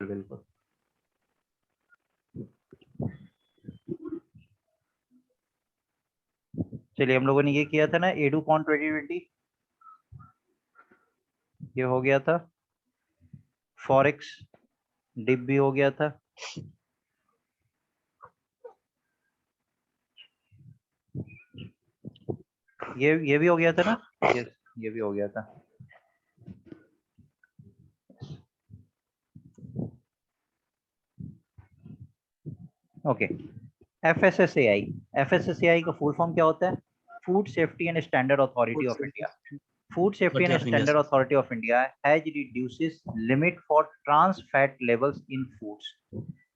बिल्कुल बिल्कुल। चलिए, हम लोगों ने ये किया था ना एडूकॉन 2020, ये हो गया था। फॉरेक्स डिप भी हो गया था। ये भी हो गया था ना। ये भी हो गया था। ओके। FSSAI, FSSAI का फुल फॉर्म क्या होता है? Food safety and standard authority of India. Food Safety and Standard Authority of India has reduces limit for trans fat levels in foods.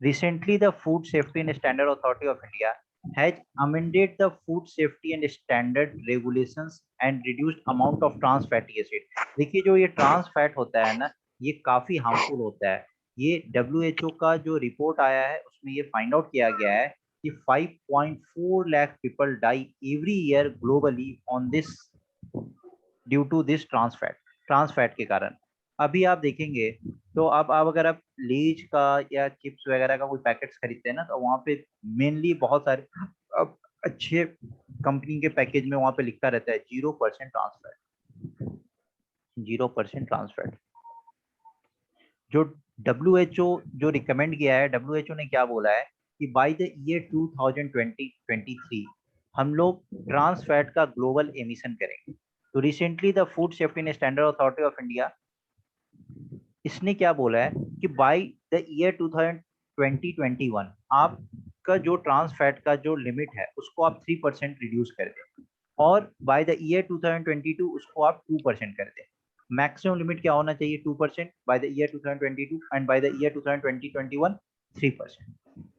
Recently, the Food Safety and Standard Authority of India has amended the food safety and standard regulations and reduced amount of trans fatty acid. देखिए, जो ये trans fat होता है ना, ये काफी harmful होता है। ये WHO का जो रिपोर्ट आया है उसमें ये फाइंड आउट किया गया है कि 5.4 lakh people die every year globally on this due to this trans fat के कारण। अभी आप देखेंगे तो अब अगर आप लीज का या चिप्स वगैरह का कोई पैकेट्स खरीदते हैं ना, तो वहाँ पे मेनली बहुत सारे अब अच्छे कंपनी के पैकेज में वहाँ पे लिखा रहता है 0% ट्रांस फैट, 0% ट्रांस फैट। जो WHO जो रिकमेंड किया है, WHO ने क्या बोला है कि बाय द ईयर 2023 हम लोग ट्रांस फैट का ग्लोबल एमिशन करेंगे। तो recently the food safety and standard authority of India, इसने क्या बोला है कि बाय द ईयर 2021 आपका जो ट्रांस फैट का जो लिमिट है उसको आप 3% रिड्यूस कर दें, और बाय द ईयर 2022 उसको आप 2% कर दें। मैक्सिमम लिमिट क्या होना चाहिए? 2% by the year 2022 and by the year 2021 3%।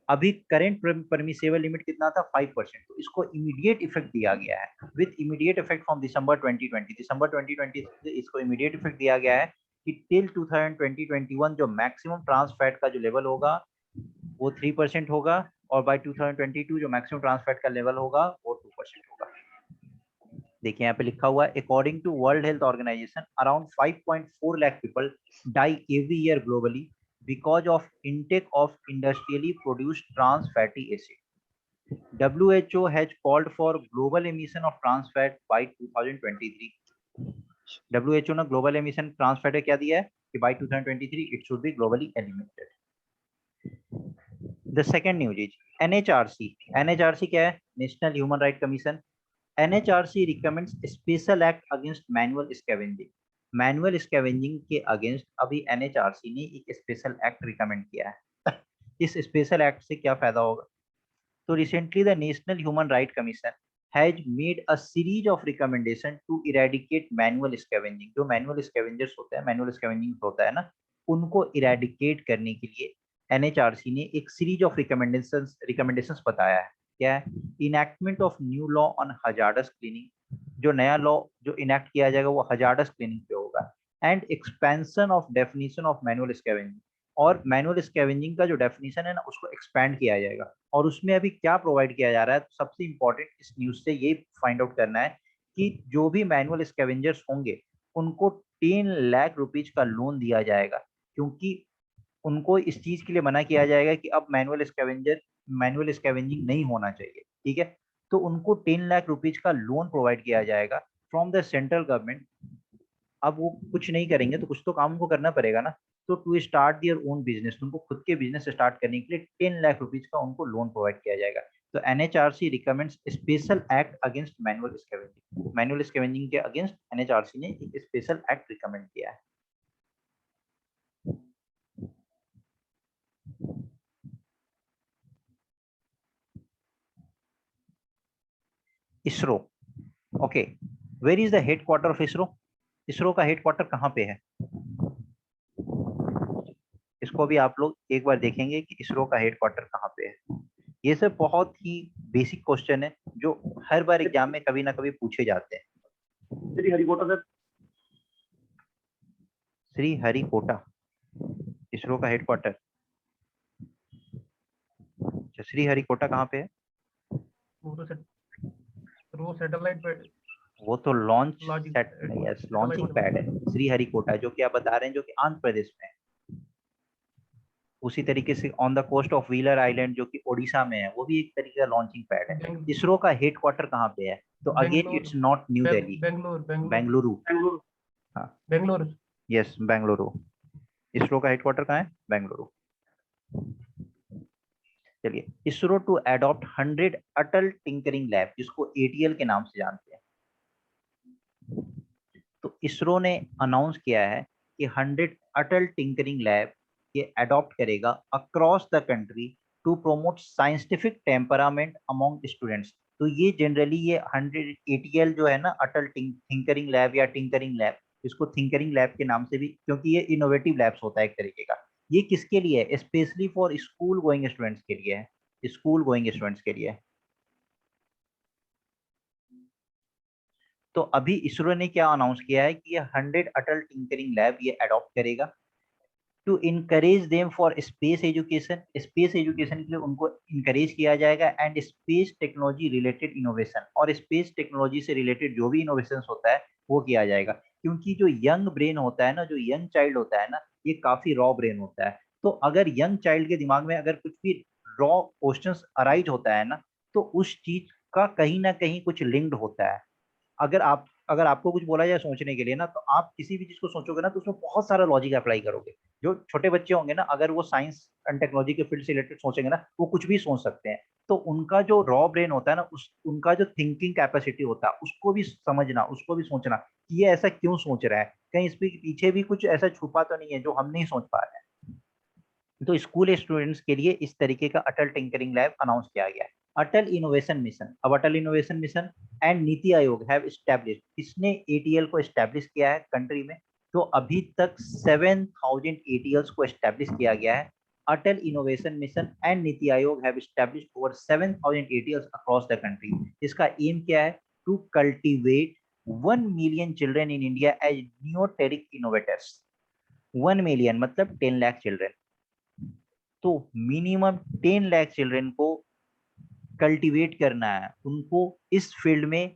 अभी करेंट परमिसेबल लिमिट कितना था? 5%। तो इसको इमीडिएट इफेक्ट दिया गया है with immediate effect from December 2020 से इसको इमीडिएट इफेक्ट दिया गया है कि टिल 2021 जो मैक्सिमम ट्रांस फैट का जो लेवल होगा वो 3% होगा, और बाय 2022 जो मैक्सिमम ट्रांस फैट का लेवल होगा वो 2% होगा। देखिए यहाँ पे लिखा हुआ है according to World Health Organization around 5.4 lakh people die every year globally because of intake of industrially produced trans fatty acid. WHO has called for global emission of trans fat by 2023. WHO ने global emission trans fat क्या दिया है कि by 2023 it should be globally eliminated. The second news is NHRC. NHRC क्या है? National Human Right commission. NHRC recommends special act against manual scavenging. Manual scavenging के against अभी NHRC ने एक स्पेशल एक्ट रिकमेंड किया है। इस स्पेशल एक्ट से क्या फायदा होगा? तो recently the National Human Right Commission has made a series of recommendation to eradicate manual scavenging. जो मैनुअल स्कैवेंजर्स होता है, मैनुअल स्कैवेंजिंग होता है ना, उनको इरेडिकेट करने के लिए NHRC ने एक सीरीज ऑफ रिकमेंडेशंस बताया है। क्या है? Enactment of new law on hazardous cleaning. जो नया लॉ जो इनैक्ट किया जाएगा वो हजार्डस क्लीनिंग पे होगा। And expansion of definition of manual scavenging, और मैनुअल स्कैवेंजिंग का जो डेफिनेशन है ना उसको एक्सपैंड किया जाएगा। और उसमें अभी क्या प्रोवाइड किया जा रहा है? तो सबसे इंपॉर्टेंट इस न्यूज से ये फाइंड आउट करना है कि जो भी मैनुअल स्कैवेंजर्स होंगे उनको 10 लाख रुपीज का लोन दिया जाएगा, क्योंकि उनको इस चीज के लिए मना किया जाएगा कि अब मैनुअल स्कैवेंजिंग नहीं होना चाहिए। ठीक है, तो उनको 10 लाख रुपीज का लोन प्रोवाइड किया जाएगा फ्रॉम द सेंट्रल गवर्नमेंट। अब वो कुछ नहीं करेंगे तो कुछ तो काम उनको करना पड़ेगा ना। तो to start their own business, उनको खुद के बिजनेस स्टार्ट करने के लिए 10 लाख रुपीज का उनको लोन प्रोवाइड किया जाएगा। तो NHRC recommends special act against manual scavenging. Manual scavenging के अगेंस्ट NHRC ने एक स्पेशल एक्ट रिकमेंड किया है। ISRO. Okay, where is the headquarter of ISRO? ISRO का हेडक्वार्टर कहाँ पे है? इसको भी आप लोग एक बार देखेंगे कि इसरो का हेडक्वार्टर कहाँ पे है। ये सब बहुत ही बेसिक क्वेश्चन है जो हर बार एग्जाम में कभी ना कभी पूछे जाते हैं। श्रीहरिकोटा सर। श्रीहरिकोटा इसरो का हेडक्वार्टर। श्रीहरिकोटा कहाँ पे है? वो सैटेलाइट पे, वो तो लॉन्चिंग पैड है श्रीहरिकोटा, जो कि आप बता रहे हैं जो कि आंध्र प्रदेश में है। उसी तरीके से on the coast of Wheeler Island जो कि ओडिशा में है, वो भी एक तरीके का लॉन्चिंग पैड है। इसरो का हेडक्वार्टर कहाँ पे है? तो again it's not new Delhi, Bengaluru. हाँ, बेंगलुरु। यस, बेंगलुरु। इसरो का हेडक्वार्टर कहाँ है? बेंगलुरु। चलिए, ISRO to adopt 100 Atal tinkering lab, जिसको एटीएल के नाम से जानते हैं। तो इसरो ने अनाउंस किया है कि 100 अटल टिंकरिंग लैब ये अडॉप्ट करेगा across the country to promote scientific temperament among students. तो ये जनरली ये 100 एटीएल जो है ना, अटल थिंकरिंग लैब या टिंकरिंग लैब, इसको थिंकरिंग लैब के नाम से भी, क्योंकि ये इनोवेटिव लैब्स होता है एक तरीके का। ये किसके लिए है? Specially for school going students के लिए है, स्कूल गोइंग स्टूडेंट्स के लिए। तो अभी इसरो ने क्या अनाउंस किया है कि ये 100 अटल टिंकरिंग लैब ये अडॉप्ट करेगा to encourage them for space education. Space education के लिए उनको इनकरेज किया जाएगा and space technology related innovation, और स्पेस टेक्नोलॉजी से रिलेटेड जो भी इनोवेशन होता है वो किया जाएगा। क्योंकि जो यंग ब्रेन होता है ना, जो यंग चाइल्ड होता है ना, ये काफी रॉ ब्रेन होता है। तो अगर यंग चाइल्ड के दिमाग में अगर कुछ भी रॉ क्वेश्चंस अराइज होता है ना, तो उस चीज का कहीं ना कहीं कुछ लिंक्ड होता है। अगर आपको कुछ बोला जाए सोचने के लिए ना, तो आप किसी भी चीज को सोचोगे ना, तो उसमें बहुत सारा लॉजिक अप्लाई करोगे। जो छोटे बच्चे होंगे ना, अगर वो साइंस एंड टेक्नोलॉजी के फील्ड से रिलेटेड सोचेंगे ना, वो कुछ भी सोच सकते हैं। तो उनका जो रॉ ब्रेन होता है ना, उनका जो थिंकिंग कैपेसिटी होता है, उसको भी समझना, उसको भी सोचना कि ये ऐसा क्यों सोच रहा है, कहीं इस पीछे भी कुछ ऐसा छुपा तो नहीं है जो हम नहीं सोच पा रहे हैं। तो स्कूल स्टूडेंट्स के लिए इस तरीके का अटल टिंकरिंग लैब अनाउंस किया गया है। अटल इनोवेशन मिशन, अब अटल innovation mission and NITI Aayog have established, किसने एटीएल को एस्टैब्लिश किया है कंट्री में? तो अभी तक 7000 एटीएल्स को एस्टैब्लिश किया गया है। अटल innovation mission and NITI Aayog have established over 7000 ATLs across the country. इसका एम क्या है? To cultivate 1 million children in India as neoteric innovators. 1 million मतलब 10 लाख चिल्ड्रन। तो मिनिमम 10 लाख चिल्ड्रन को कल्टीवेट करना है, उनको इस फील्ड में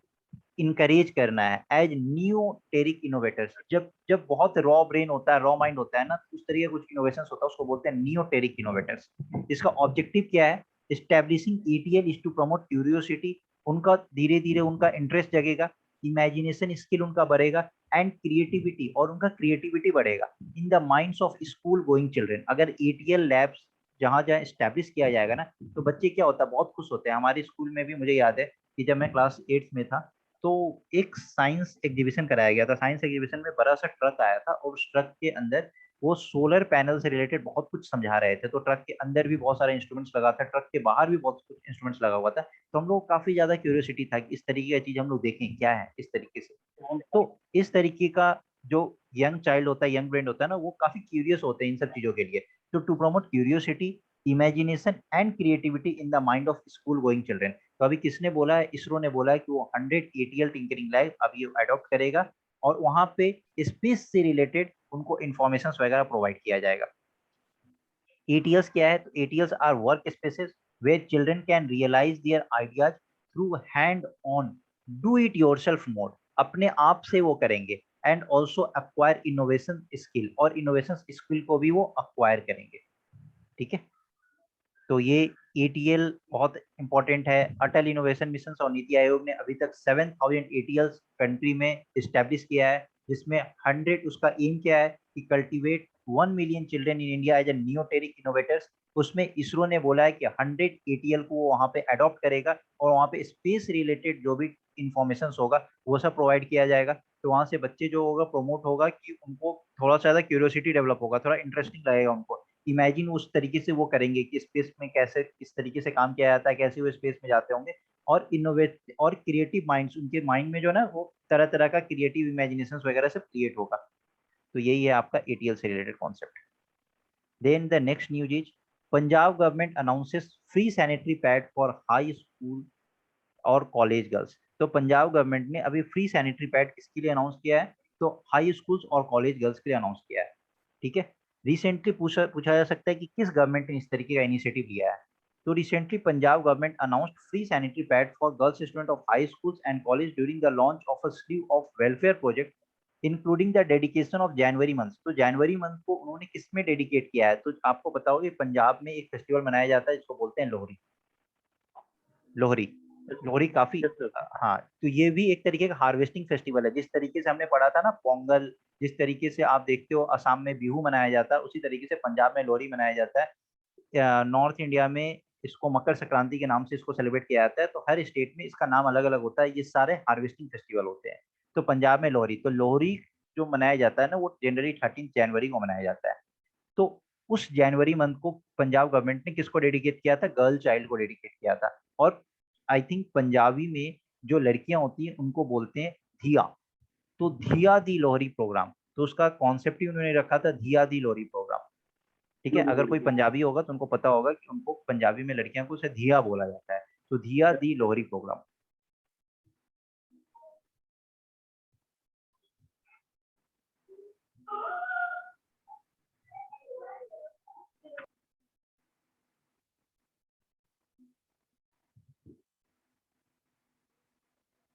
इनकरेज करना है एज न्यू टेरिक इनोवेटर्स। जब जब बहुत रॉ ब्रेन होता है, रॉ माइंड होता है ना, उस तरीके कुछ इनोवेशन होता है, उसको बोलते हैं न्यू टेरिक इनोवेटर्स। इसका ऑब्जेक्टिव क्या है? Establishing ATL is to promote curiosity, उनका धीरे धीरे उनका इंटरेस्ट जगेगा, इमेजिनेशन स्किल उनका बढ़ेगा एंड क्रिएटिविटी, और उनका क्रिएटिविटी बढ़ेगा in the minds of school going children. अगर एटीएल लैब्स जहां जहां स्टैब्लिश किया जाएगा ना, तो बच्चे क्या होता है, बहुत खुश होते हैं। हमारे स्कूल में भी मुझे याद है कि जब मैं क्लास 8 में था, तो एक साइंस एग्जीबिशन कराया गया था। साइंस एग्जीबिशन में बड़ा सा ट्रक आया था, और उस ट्रक के अंदर वो सोलर पैनल से रिलेटेड बहुत कुछ समझा रहे थे। तो ट्रक के अंदर भी बहुत सारे इंस्ट्रूमेंट्स लगा था, ट्रक के बाहर भी बहुत कुछ इंस्ट्रूमेंट्स लगा हुआ था। तो हम लोग काफी ज्यादा क्यूरियोसिटी था कि इस तरीके की चीज हम लोग देखें क्या है इस तरीके से। तो इस तरीके का जो यंग चाइल्ड होता है, यंग ब्रेन होता है ना, वो काफी क्यूरियस होते हैं इन सब चीजों के लिए। तो to promote curiosity, imagination and creativity in the mind of school going children. तो अभी किसने बोला है? इसरो ने बोला है कि वो 100 एटीएल टिंकरिंग लैब अभी अडॉप्ट करेगा, और वहां पे स्पेस से रिलेटेड उनको इंफॉर्मेशन वगैरह प्रोवाइड किया जाएगा। एटीएल्स क्या है? तो ATLs are work spaces where children can realise their ideas through hand on do it yourself mode, अपने आप से वो करेंगे, and also acquire innovation skill, और इनोवेशन स्किल को भी वो अक्वायर करेंगे। ठीक है, तो ये एटीएल बहुत इंपॉर्टेंट है। अटल इनोवेशन मिशन और नीति आयोग ने अभी तक 7000 एटीएल कंट्री में इस्टेब्लिश किया है, जिसमें 100 उसका एम क्या है कि cultivate 1 million children in India as a neoteric innovators. उसमें इसरो ने बोला है कि 100 एटीएल को वो वहां पे अडॉप्ट करेगा, और वहां पे स्पेस रिलेटेड जो भी इंफॉर्मेशन होगा वो सब प्रोवाइड किया जाएगा। तो वहां से बच्चे जो होगा प्रमोट होगा कि उनको थोड़ा सा ज्यादा क्यूरियोसिटी डेवलप होगा, थोड़ा इंटरेस्टिंग लगेगा उनको। इमेजिन उस तरीके से वो करेंगे कि स्पेस में कैसे किस तरीके से काम किया जाता है, कैसे वो स्पेस में जाते होंगे। और इनोवेट और क्रिएटिव माइंड्स, उनके माइंड में जो है ना, वो तरह तरह का क्रिएटिव इमेजिनेशन वगैरह सब क्रिएट होगा। तो यही है आपका एटीएल से related concept. Then the next news is Punjab government announces free sanitary pad for high school और कॉलेज गर्ल्स। तो पंजाब गवर्नमेंट ने अभी फ्री सैनिटरी पैड किसके लिए अनाउंस किया है? तो हाई स्कूल्स और कॉलेज गर्ल्स के लिए अनाउंस किया है। ठीक है, रिसेंटली पूछा पूछा जा सकता है कि किस गवर्नमेंट ने इस तरीके का इनिशिएटिव लिया है। तो recently Punjab government announced free sanitary pad for girls student of high schools and college during the launch of a sleeve of welfare project including the dedication of January month. तो जनवरी month को उन्होंने किस में dedicate किया है? तो आपको पता होगा कि पंजाब में एक फेस्टिवल मनाया जाता है जिसको बोलते हैं लोहरी। लोहरी लोहरी काफी हाँ, तो ये भी एक तरीके का हार्वेस्टिंग फेस्टिवल है। जिस तरीके से हमने पढ़ा था ना पोंगल, जिस तरीके से आप देखते हो असम में बिहू मनाया जाता है, उसी तरीके से पंजाब में लोहरी मनाया जाता है। नॉर्थ इंडिया में इसको मकर संक्रांति के नाम से इसको सेलिब्रेट किया जाता है। तो हर स्टेट में इसका नाम अलग अलग होता है। ये सारे हार्वेस्टिंग फेस्टिवल होते हैं। तो पंजाब में लोहरी, तो लोहरी जो मनाया जाता है ना वो जनवरी 13 जनवरी को मनाया जाता है। तो उस जनवरी मंथ को पंजाब गवर्नमेंट ने किसको डेडिकेट किया था? गर्ल चाइल्ड को डेडिकेट किया था। और आई थिंक पंजाबी में जो लड़कियां होती हैं उनको बोलते हैं धिया। तो धिया दी लोहरी प्रोग्राम, तो उसका कॉन्सेप्ट ही उन्होंने रखा था धिया दी लोहरी प्रोग्राम। ठीक है, अगर कोई पंजाबी होगा तो उनको पता होगा कि उनको पंजाबी में लड़कियों को उसे धिया बोला जाता है। तो Dhiyan Di Lohri programme.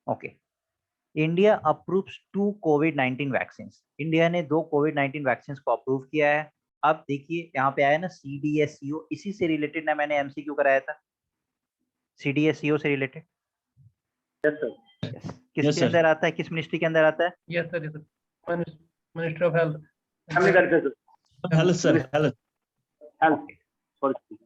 Okay, India approves 2 कोविड-19 वैक्सीन। इंडिया ने 2 कोविड-19 वैक्सीन को अप्रूव किया है। अब देखिए यहाँ पे आया ना CDSCO, इसी से रिलेटेड ना मैंने MCQ कराया था, CDSCO से रिलेटेड। Yes sir. yes. किसके अंदर आता है, किस मिनिस्ट्री के अंदर आता है? Yes sir, yes sir, ministry of health. हमने करते sir. Health sir, health. Sorry.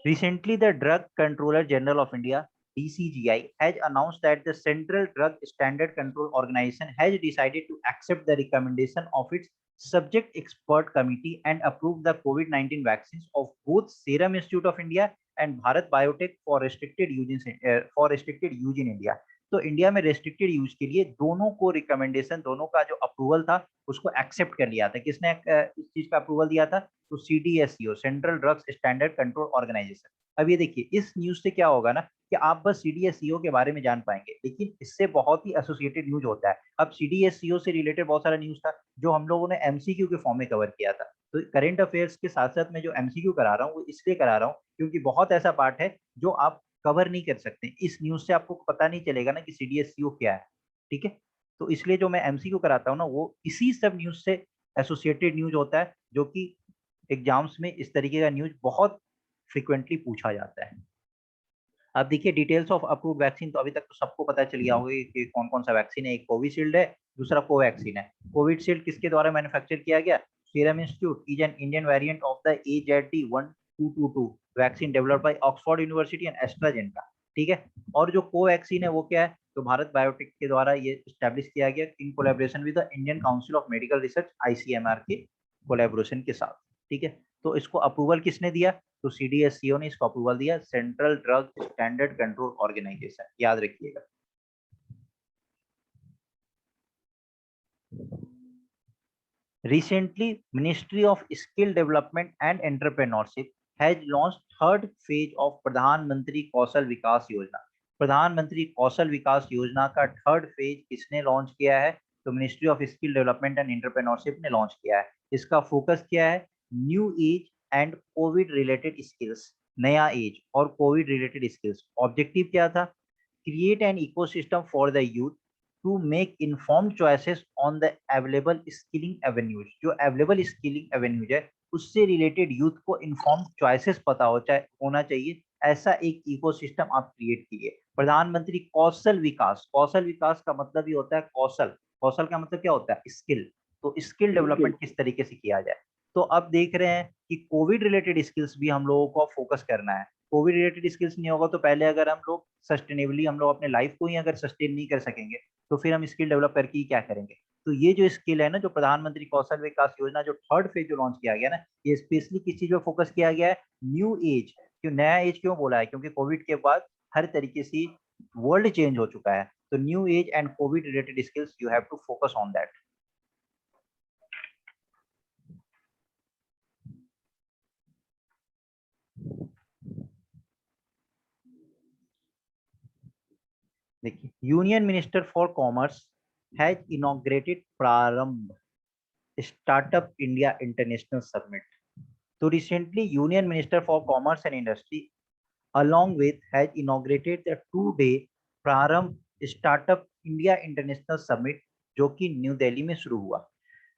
Recently, the Drug Controller General of India (DCGI) has announced that the Central Drug Standard Control Organization has decided to accept the recommendation of its subject expert committee and approve the COVID-19 vaccines of both Serum Institute of India and Bharat Biotech for restricted use in India. तो India में restricted use के लिए दोनों को recommendation, दोनों का जो approval था उसको एक्सेप्ट कर लिया था। किसने इस चीज का अप्रूवल दिया था? तो CDSCO, central drugs standard control organisation. अब ये देखिए, इस न्यूज से क्या होगा ना कि आप बस CDSCO के बारे में जान पाएंगे, लेकिन इससे बहुत ही एसोसिएटेड न्यूज होता है। अब CDSCO से रिलेटेड बहुत सारा न्यूज था जो हम लोगों ने MCQ के फॉर्म में कवर किया था। तो करंट अफेयर्स के साथ साथ मैं जो MCQ करा रहा हूँ वो इसलिए करा रहा हूँ क्योंकि बहुत ऐसा पार्ट है जो आप कवर नहीं कर सकते। इस न्यूज से आपको पता नहीं चलेगा ना कि CDSCO क्या है। ठीक है, तो इसलिए जो मैं MCQ कराता हूँ ना वो इसी सब न्यूज से एसोसिएटेड न्यूज होता है, जो कि एग्जाम्स में इस तरीके का न्यूज बहुत फ्रिक्वेंटली पूछा जाता है। अब देखिए डिटेल्स ऑफ अप्रूव्ड वैक्सीन, तो अभी तक तो सबको पता चल गया होगा कि कौन कौन सा वैक्सीन है। एक कोविशील्ड है, दूसरा कोवैक्सीन है। कोविशील्ड किसके द्वारा मैन्युफैक्चर किया गया? Serum institute is an Indian variant of the AZ1222 vaccine developed by Oxford university and AstraZeneca. ठीक है, और जो कोवैक्सीन है वो क्या है? तो भारत बायोटेक के द्वारा ये एस्टैब्लिश किया गया in collaboration with the Indian council of medical research ICMR के कोलैबोरेशन के साथ। ठीक है, तो इसको अप्रूवल किसने दिया? तो CDSCO ने इसको अप्रूवल दिया, central drug standard control organisation, याद रखिएगा। Recently, Ministry of Skill Development and Entrepreneurship has launched third phase of प्रधानमंत्री कौशल विकास योजना। प्रधानमंत्री कौशल विकास योजना का थर्ड फेज किसने लॉन्च किया है? तो ministry of skill development and entrepreneurship ने लॉन्च किया है। इसका फोकस क्या है? New age and Covid related skills. नया एज और कोविड रिलेटेड स्किल्स। ऑब्जेक्टिव क्या था? Create an ecosystem for the youth to make informed choices on the available skilling avenues. जो अवेलेबल स्किलिंग एवेन्यूज है उससे रिलेटेड यूथ को इन्फॉर्म्ड चॉइसेस पता होना चाहिए। ऐसा एक इकोसिस्टम आप क्रिएट कीजिए। प्रधानमंत्री कौशल विकास, कौशल विकास का मतलब ही होता है कौशल। कौशल का मतलब क्या होता है? स्किल। तो स्किल डेवलपमेंट किस तरीके से किया जाए। तो अब देख रहे हैं कि कोविड रिलेटेड स्किल्स भी हम लोगों को फोकस करना है। कोविड रिलेटेड स्किल्स नहीं होगा तो पहले अगर हम लोग सस्टेनेबली हम लोग अपने लाइफ को ही अगर सस्टेन नहीं कर सकेंगे तो फिर हम स्किल डेवलप करके ही क्या करेंगे। तो ये जो स्किल है ना, जो प्रधानमंत्री कौशल विकास योजना जो थर्ड फेज जो लॉन्च किया गया ना, ये स्पेशली किस चीज पर फोकस किया गया है? New as. क्यों नया एज क्यों बोला है? क्योंकि कोविड के बाद हर तरीके से वर्ल्ड चेंज हो चुका है। तो new age and Covid related skills you have to focus on that. देखिए, union minister for commerce has inaugurated Prarambh startup India international summit. तो recently union minister for commerce and industry along with has inaugurated the 2-day Prarambh Startup India International Summit जो कि new Delhi में शुरू हुआ।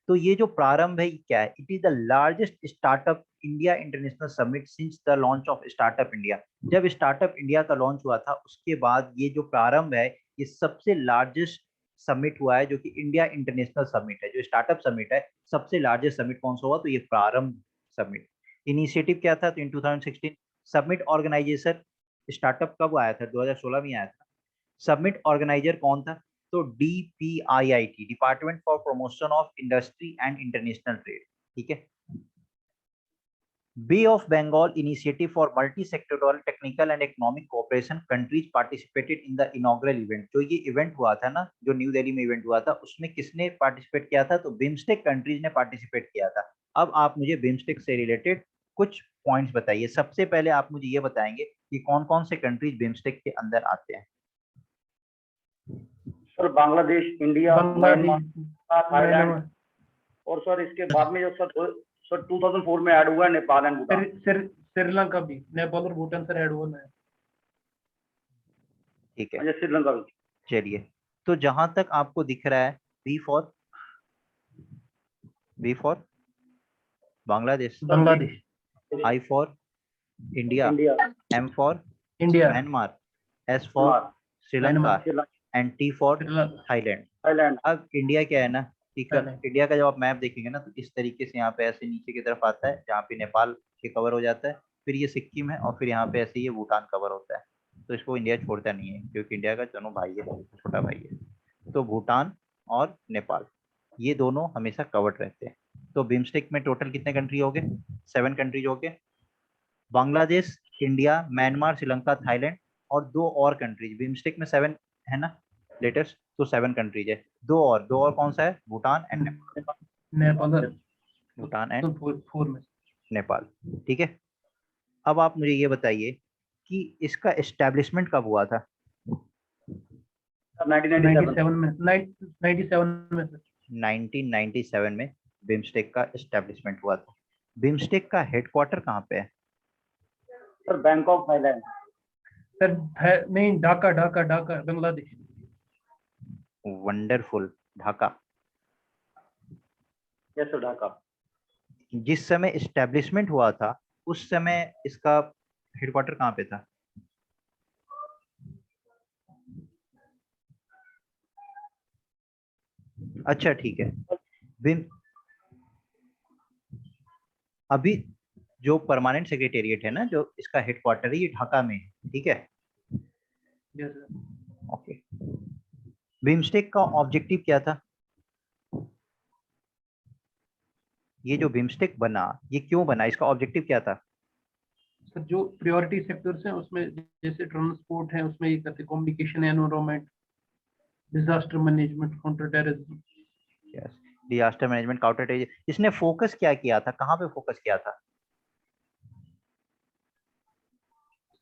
तो ये जो प्रारंभ है ये क्या है? It is the largest startup India international summit since the launch of startup India. जब स्टार्टअप इंडिया का लॉन्च हुआ था उसके बाद ये जो प्रारंभ है ये सबसे लार्जेस्ट समिट हुआ है, जो कि इंडिया इंटरनेशनल समिट है। जो स्टार्टअप समिट है सबसे लार्जेस्ट समिट कौन सा हुआ? तो ये प्रारंभ समिट। इनिशिएटिव क्या था? तो इन 2016 समिट ऑर्गेनाइजेशन स्टार्टअप कब आया था? 2016 में आया था। समिट ऑर्गेनाइजर कौन था? तो DPIIT, department for promotion of industry and international trade. ठीक है। Bay of Bengal initiative for multi sectoral technical and economic cooperation countries participated in the inaugural event. जो ये इवेंट हुआ था ना, जो न्यू दिल्ली में इवेंट हुआ था, उसमें किसने पार्टिसिपेट किया था? तो बिम्स्टेक कंट्रीज ने पार्टिसिपेट किया था। अब आप मुझे बिम्स्टेक से रिलेटेड कुछ पॉइंट्स बताइए। सबसे पहले आप मुझे ये बताएंगे कि कौन कौन से कंट्रीज बिम्स्टेक के अंदर आते हैं। Sir Bangladesh, India, Myanmar, Thailand, Myanmar, और सर इसके बाद में जो सर 2004 में ऐड हुआ है नेपाल एंड भूटान। श्रीलंका भी, नेपाल और भूटान सर ऐड हुआ है। ठीक है, अच्छा, श्रीलंका भी। चलिए, तो जहां तक आपको दिख रहा है B for Bangladesh, Bangladesh, I for India, India, M for India, Myanmar, S for Sri Lanka Myanmar, and T for Sri Lanka, Thailand. Thailand. अब इंडिया क्या है ना कि थाईलैंड। इंडिया का जब आप मैप देखेंगे ना तो इस तरीके से यहाँ पे ऐसे नीचे की तरफ आता है, जहाँ पे नेपाल के कवर हो जाता है, फिर ये सिक्किम है, और फिर यहाँ पे ऐसे ये भूटान कवर होता है। तो इसको इंडिया छोड़ता नहीं है, क्योंकि इंडिया का दोनों भाई है, छोटा भाई है। तो भूटान और नेपाल ये दोनों हमेशा कवर्ड रहते हैं। तो बिम्स्टेक में टोटल कितने कंट्री हो गए? 7 कंट्रीज हो गए। Bangladesh, India, Myanmar, Sri Lanka, Thailand और 2 और कंट्रीज। बिम्स्टेक में 7 है ना लेटर्स, तो 7 कंट्रीज है। 2 और कौन सा है? Bhutan and Nepal, Bhutan and four में। नेपाल। ठीक है। अब आप मुझे ये बताइए कि इसका एस्टेब्लिशमेंट कब हुआ था? 1997 97 में, 97 में सर। 1997 में बिम्स्टेक का एस्टेब्लिशमेंट हुआ था। बिम्स्टेक का हेडक्वार्टर कहाँ पे है? Sir Bangkok, Thailand. सर नहीं, Dhaka, Dhaka, Dhaka, Bangladesh. Wonderful, Dhaka. Yes sir, Dhaka. जिस समय एस्टेब्लिशमेंट हुआ था उस समय इसका हेडक्वार्टर कहाँ पे था? अच्छा ठीक है। बिम अभी जो परमानेंट सेक्रेटेरिएट है ना, जो इसका हेडक्वार्टर है, ये ढाका में है। ठीक है। Yes sir. ओके। बिम्स्टेक का ऑब्जेक्टिव क्या था? ये जो बिम्स्टेक बना ये क्यों बना? इसका ऑब्जेक्टिव क्या था? सर जो प्रायोरिटी सेक्टर्स हैं उसमें जैसे ट्रांसपोर्ट है, उसमें ये करते communication, environment, disaster management, counter terrorism. Yes, disaster management, counter terrorism. इसने फोकस क्या किया था? कहाँ पे फोकस किया था?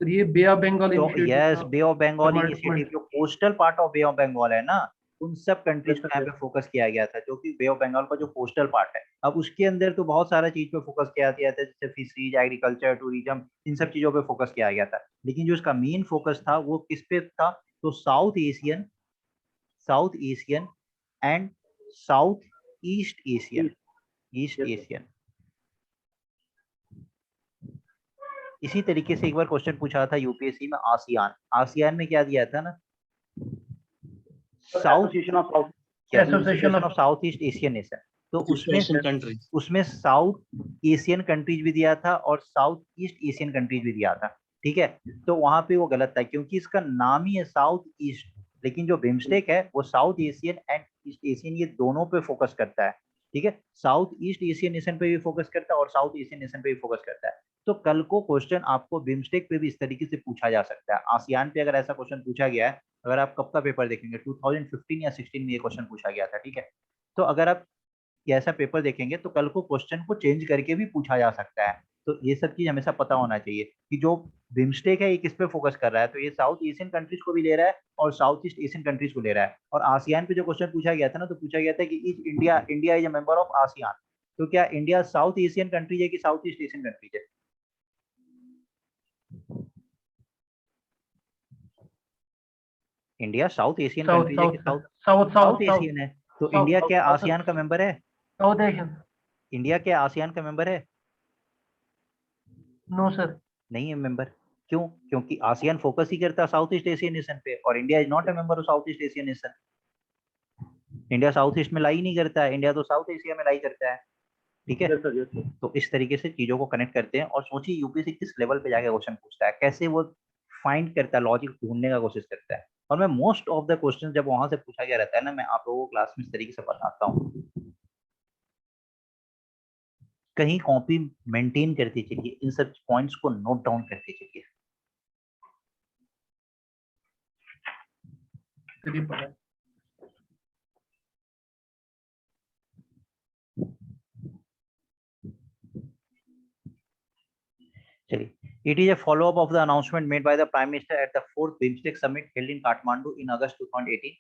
सर ये बे ऑफ बंगाल तो इनिशिएटिव यस, था। बे ऑफ बंगाल इनिशिएटिव, जो coastal part of Bay of Bengal है ना, उन सब कंट्रीज को यहाँ पे फोकस किया गया था, जो कि बे ऑफ बंगाल का जो कोस्टल पार्ट है। अब उसके अंदर तो बहुत सारा चीज पे फोकस किया गया था, जैसे फिशरीज, एग्रीकल्चर, टूरिज्म, इन सब चीजों पे फोकस किया गया था। लेकिन जो इसका मेन फोकस था वो किस पे था? तो south Asian and south East Asian. इसी तरीके से एक बार क्वेश्चन पूछा था यूपीएससी में, आसियान में क्या दिया था ना? Association of south East Asian nation. तो उसमें साउथ एशियन कंट्रीज भी दिया था और साउथ ईस्ट एशियन कंट्रीज भी दिया था। ठीक है। तो वहां पे वो गलत था, क्योंकि इसका नाम ही है साउथ ईस्ट, लेकिन जो बिम्स्टेक है वो south Asian and east Asian ये दोनों पे फोकस करता है। ठीक है। साउथ ईस्ट एशियन नेशन पे भी फोकस करता है और साउथ एशियन नेशन पे भी फोकस करता है। तो कल को क्वेश्चन आपको बिम्स्टेक पे भी इस तरीके से पूछा जा सकता है। आसियान पे अगर ऐसा क्वेश्चन पूछा गया है, अगर आप कब का पेपर देखेंगे, 2015 या 16 में ये क्वेश्चन पूछा गया था। ठीक है। तो अगर आप ये ऐसा पेपर देखेंगे तो कल को क्वेश्चन को चेंज करके भी पूछा जा सकता है। तो ये सब चीज हमेशा पता होना चाहिए कि जो बिम्स्टेक है ये किस पे फोकस कर रहा है। तो ये साउथ एशियन कंट्रीज को भी ले रहा है और साउथ ईस्ट एशियन कंट्रीज को ले रहा है। और आसियान पे जो क्वेश्चन पूछा गया था ना, तो पूछा गया था कि India is a member of ASEAN. तो क्या इंडिया साउथ एशियन कंट्रीज है कि साउथ ईस्ट एशियन कंट्रीज है? इंडिया साउथ एशियन कंट्रीज है कि साउथ एशियन है? तो South- इंडिया क्या South- आसियान का मेंबर है? South Asian. इंडिया क्या आसियान का मेंबर है? No sir. नहीं है मेंबर। क्यों? क्योंकि आसियान फोकस ही करता है साउथ ईस्ट एशियन नेशन पे, और India is not a member of south East Asian nation. India south east में लाई नहीं करता है, इंडिया तो साउथ एशिया में लाई करता है। ठीक है, यस सर, यस सर। तो इस तरीके से चीजों को कनेक्ट करते हैं। और सोचिए यूपीएससी किस लेवल पे जाके क्वेश्चन पूछता है, कैसे वो फाइंड करता है, लॉजिक ढूंढने का कोशिश करता है। और मैं मोस्ट ऑफ द क्वेश्चन जब वहां से पूछा गया रहता है ना, मैं आप लोगों को क्लास में इस तरीके से बताता हूँ। कहीं कॉपी मेंटेन करते चलिए, इन सब पॉइंट्स को नोट डाउन करते चलिए। चलिए पता है। चलिए, it is a follow-up of the announcement made by the Prime Minister at the 4th BIMSTEC Summit held in Kathmandu in August 2018.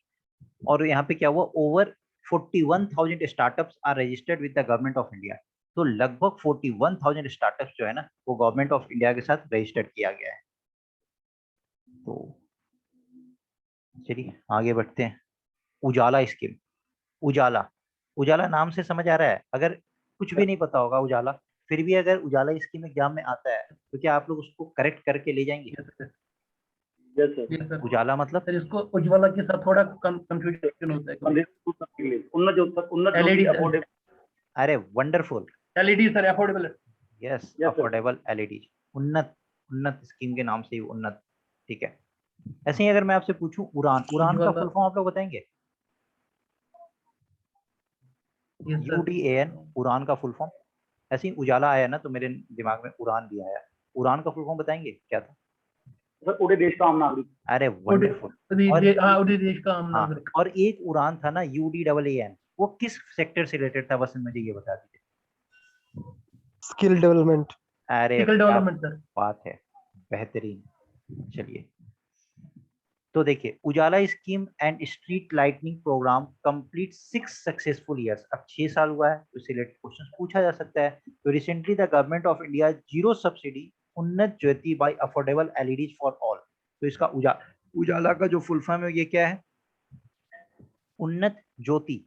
और यहाँ पे क्या हुआ, over 41,000 startups are registered with the government of India. तो लगभग 41,000 startups जो है ना, वो गवर्नमेंट ऑफ इंडिया के साथ रजिस्टर्ड किया गया है। तो चलिए आगे बढ़ते हैं। उजाला स्कीम, उजाला, उजाला नाम से समझ आ रहा है। अगर कुछ भी नहीं पता होगा उजाला, फिर भी अगर उजाला स्कीम एग्जाम में आता है तो क्या आप लोग उसको करेक्ट करके ले जाएंगे? Yes sir. Yes sir. Yes sir. UJALA मतलब सर इसको उज्ज्वला के साथ थोड़ा कंफ्यूजन होता है कभी। उन्नत ज्योति, उन्नत ज्योति एलईडी अफोर्डेबल। अरे wonderful, LED sir affordable. Yes, Yes, sir. Affordable LED, उन्नत, उन्नत स्कीम के नाम से ही उन्नत। ठीक है, ऐसे ही अगर मैं आपसे पूछूं उड़ान, उड़ान का फुल फॉर्म आप लोग बताएंगे? Yes sir. UDAN, उड़ान का फुल फॉर्म। ऐसे ही उजाला आया ना तो मेरे दिमाग में उड़ान भी आया। उड़ान का फुल फॉर्म बताएंगे क्या था? सर पूरे देश का आम नागरिक। अरे वंडरफुल। उड़ी देश का आम हाँ, नागरिक। और एक उड़ान था ना UDAAN, वो किस सेक्टर से रिलेटेड था, बस मुझे ये बता दीजिए। Skill development. अरे स्किल क्या डेवलपमेंट सर। बात है, बेहतरीन। चलिए, तो देखिए, UJALA scheme and street lightning programme complete 6 successful years. अब 6 साल हुआ है तो इससे रिलेटेड क्वेश्चन पूछा जा सकता है। तो recently the government of India zero subsidy Unnat Jyoti by affordable LEDs for all. तो इसका उजाला का जो फुल फॉर्म है ये क्या है? Unnat Jyoti,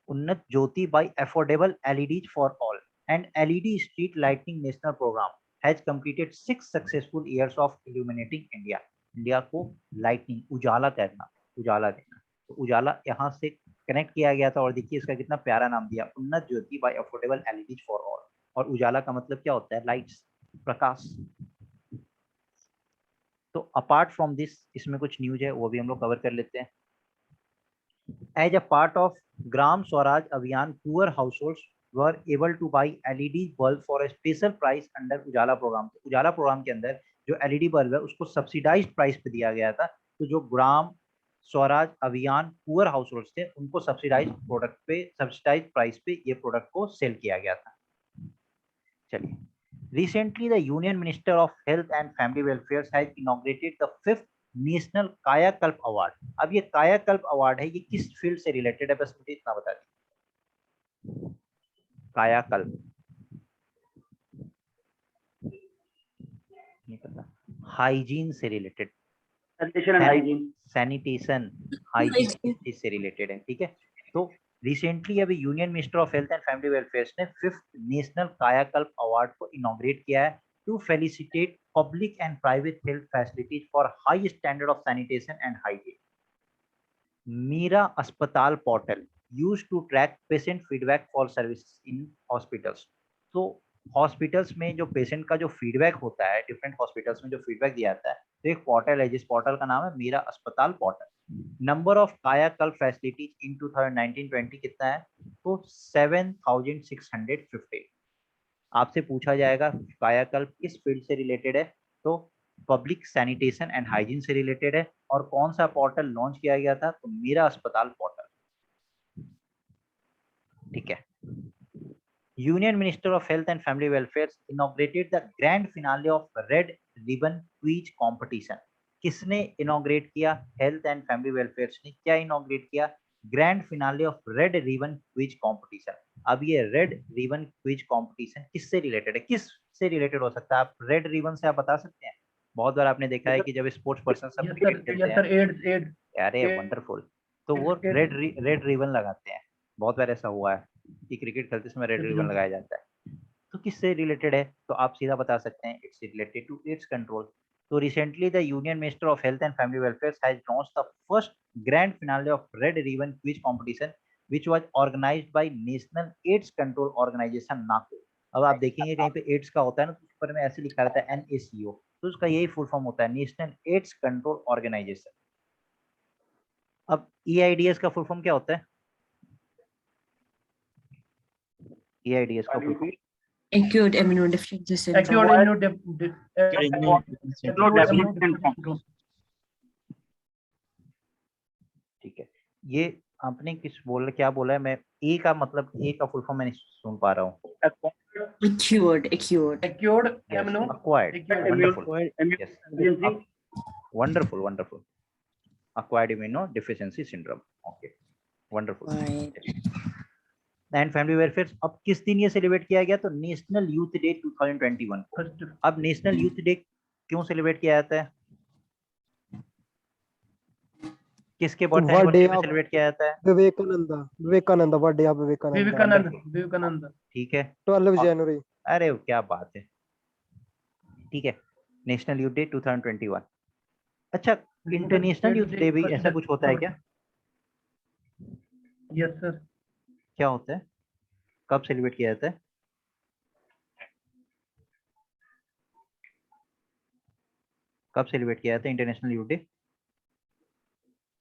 Unnat Jyoti by affordable LEDs for all and LED street lightning national programme has completed 6 successful years of illuminating India. India को lightning, UJALA करना, उजाला देना। तो उजाला यहाँ से कनेक्ट किया गया था, और देखिए इसका कितना प्यारा नाम दिया, Unnat Jyoti by affordable LEDs for all. और उजाला का मतलब क्या होता है? लाइट्स, प्रकाश। तो अपार्ट फ्रॉम दिस, इसमें कुछ न्यूज है वो भी हम लोग कवर कर लेते हैं। As a part of Gram Swaraj Abhiyan, poor households were able to buy LED bulb for a special price under Ujala programme. तो उजाला प्रोग्राम के अंदर जो LED बल्ब है उसको सब्सिडाइज्ड प्राइस पे दिया गया था। तो जो Gram Swaraj Abhiyan poor house holds थे उनको सब्सिडाइज्ड प्रोडक्ट पे, सब्सिडाइज्ड प्राइस पे ये प्रोडक्ट को सेल किया गया था। चलिए, recently the Union Minister of Health and Family Welfare has inaugurated the 5th national कायाकल्प अवार्ड। अब ये कायाकल्प अवार्ड है, ये किस फील्ड से रिलेटेड है, बस मुझे इतना बता दीजिए। कायाकल्प नहीं पता, हाइजीन से related, sanitation and hygiene, sanitation hygiene इससे रिलेटेड है। ठीक है, तो रिसेंटली अभी union minister of health and family welfare ने 5th नेशनल कायाकल्प अवार्ड को इनॉग्रेट किया है to felicitate public and private health facilities for high standard of sanitation and hygiene. Meera अस्पताल portal used to track patient feedback for services in hospitals. तो hospitals में जो patient का जो फीडबैक होता है, डिफरेंट हॉस्पिटल्स में जो फीडबैक दिया जाता है, तो एक पोर्टल है जिस पोर्टल का नाम है मेरा अस्पताल पोर्टल। नंबर ऑफ कायाकल्प फैसिलिटीज इन 2019-20 कितना है? तो 7,650। आपसे पूछा जाएगा कायाकल्प किस फील्ड से रिलेटेड है, तो पब्लिक सैनिटेशन एंड हाइजीन से रिलेटेड है। और कौन सा पोर्टल लॉन्च किया गया था? तो मेरा अस्पताल पोर्टल। ठीक है, union minister of health and family welfare inaugurated the grand finale of red ribbon quiz competition. किसने इनॉग्रेट किया? हेल्थ एंड फैमिली वेलफेयर ने क्या इनॉग्रेट किया? Grand finale of red ribbon quiz competition. अब ये रेड रिबन क्विज कंपटीशन किससे related है? किस से रिलेटेड हो सकता है? आप रेड रिबन से आप बता सकते हैं? बहुत बार आपने देखा है कि जब स्पोर्ट्स पर्सन सब क्रिकेट खेलते हैं, एड्स। अरे वंडरफुल। तो वो Cricket- रेड रिबन लगाते हैं। बहुत बार ऐसा हुआ है कि क्रिकेट खेलते समय रेड रिबन लगाया जाता है। तो किससे रिलेटेड है? तो आप सीधा बता सकते हैं it's related to AIDS control. तो recently the union minister of health and family welfare has launched the first grand finale of red ribbon quiz competition which was organised by national AIDS control organisation NACO. अब आप देखेंगे कहीं पे ads का होता है ना, तो ऊपर में ऐसे लिखा रहता है NACO, तो उसका यही फुल फॉर्म होता है नेशनल एड्स कंट्रोल ऑर्गेनाइजेशन। अब EIDS का फुल फॉर्म क्या होता है? EIDS का full form Acute immunodeficiency syndrome. Acute Immunodeficiency syndrome. ठीक है। ये आपने क्या बोला है? मैं ए का मतलब ए का फुल फॉर्म मैं नहीं सुन पा रहा हूँ। Acute. Acute immuno. Acquired. Acquired. Wonderful. Yes. Wonderful. Acquired immunodeficiency syndrome. Okay. Wonderful. Right. And family welfare अब किस दिन ये सेलिब्रेट किया गया? तो नेशनल यूथ डे 2021। First, अब नेशनल यूथ डे क्यों सेलिब्रेट किया जाता है? किसके बर्थडे Birthday में of सेलिब्रेट किया जाता है? Vivekananda, birthday of Vivekananda. Vivekananda. ठीक है। 12 January. अरे क्या बात है। ठीक है, नेशनल यूथ डे 2021। अच्छा, इंटरनेशनल यूथ डे भी ऐसा कुछ होता है क्या? Yes, sir. क्या होता है? कब सेलिब्रेट किया जाता है? कब सेलिब्रेट किया जाता है international youth day?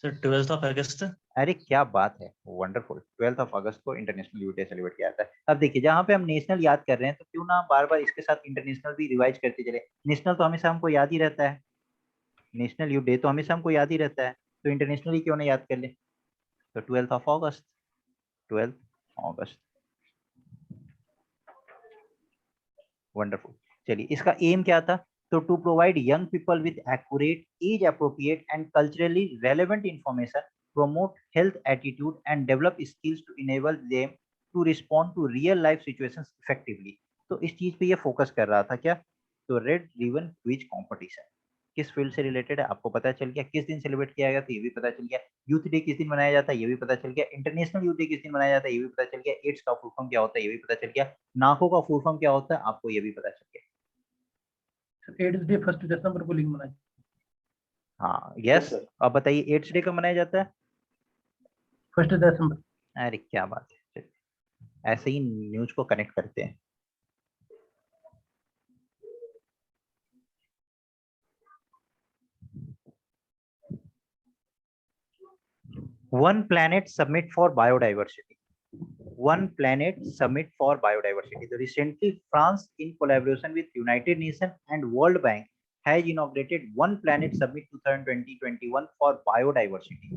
Sir 12th of August। अरे क्या बात है, वंडरफुल। 12 अगस्त को इंटरनेशनल यूथ डे सेलिब्रेट किया जाता है। अब देखिए, जहाँ पे हम नेशनल याद कर रहे हैं तो क्यों ना बार बार इसके साथ इंटरनेशनल भी रिवाइज करते चले। नेशनल तो हमेशा हमको याद ही रहता है, नेशनल यूथ डे तो हमेशा हमको याद ही रहता है, तो इंटरनेशनली क्यों ना याद कर ले। तो 12 अगस्त, 12 अगस्त। वंडरफुल। चलिए, इसका एम क्या था? तो to provide young people with accurate, age appropriate and culturally relevant information, promote health attitude and develop skills to enable them to respond to real life situations effectively। तो इस चीज पे ये फोकस कर रहा था क्या? तो रेड रिबन क्विज कंपटीशन किस फील्ड से रिलेटेड है आपको पता चल गया। किस दिन सेलिब्रेट किया गया तो ये भी पता चल गया। यूथ डे किस दिन मनाया जाता है ये भी पता चल गया। इंटरनेशनल यूथ डे किस दिन मनाया जाता है ये भी पता चल गया। एड्स का फुल फॉर्म क्या होता है ये भी पता चल गया। नाको का फुल फॉर्म क्या होता है आपको ये भी पता चल गया। AIDS डे 1 दिसंबर को लिंक मनाया। हाँ यस। अब बताइए एड्स डे कब मनाया जाता है? 1 दिसंबर। अरे क्या बात है, ऐसे ही न्यूज को कनेक्ट करते हैं। One Planet Summit for Biodiversity. One Planet Summit for Biodiversity. So recently, France, in collaboration with United Nations and World Bank, has inaugurated One Planet Summit 2020-21 for Biodiversity.